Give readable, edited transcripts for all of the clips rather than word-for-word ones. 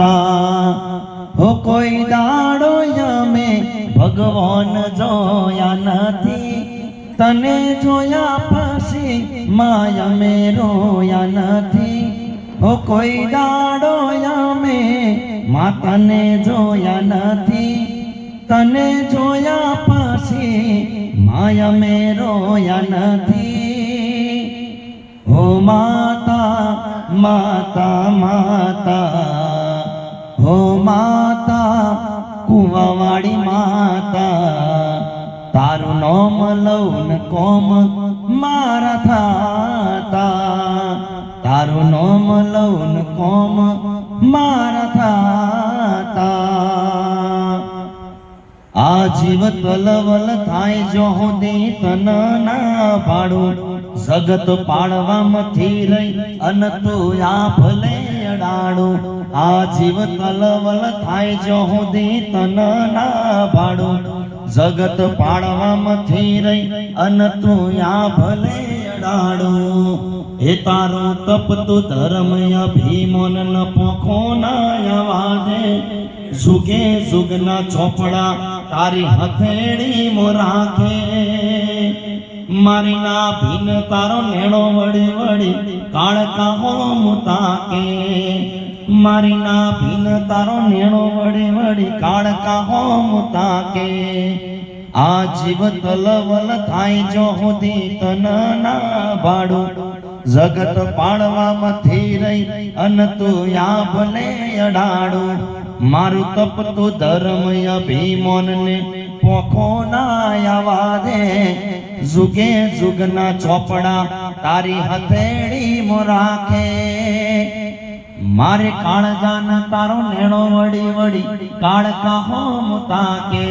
हो कोई दाड़ो यमे भगवान जोया नथी तने जोया पछी माया में रोया नथी। हो कोई दाड़ो यमे माताने जोया नथी तने जोया पछी माया में रोया नथी। हो माता माता माता हो माता कुवावाड़ी माता तारू नाम लौन कोम मारा थाता तारू नाम लौन कोम मारा थाता। आजीव तलवल थाय जो होदी तन ना पाड़ू जगत पाड़वा मथी रही अन तू या भले अडाड़ू। आजीव तलवल थाय जो होदी तन ना पाड़ू जगत पाड़वा मथी रही अन तू या भले अडाड़ू। हे तारो तप तू धर्म अभिमन न पोखो ना आवाजे जुगे जुगना चोपड़ा तारी हथेड़ी मो राखे। मारी ना भीन तारो नेणो वड़ी वड़ी काळका हो मुताके मारी ना भीन तारो नेणो वड़ी वड़ी काळका हो मुताके। आजीव तलवल थाय जो होदी तन ना बाड़ू जगत पाड़वा मथी रही अन तू या भले अडाड़ू। मारू तप तू धर्म अभिमन ने पोखो ना आवाजे जुगे जुगना चोपड़ा तारी हथेड़ी मो राखे। मारे काळजान तारो नेणो वड़ी वड़ी काळका हो मुताके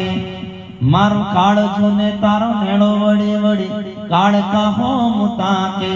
मारो काळजू ने तारो नेणो वड़ी वड़ी काळका हो मुताके।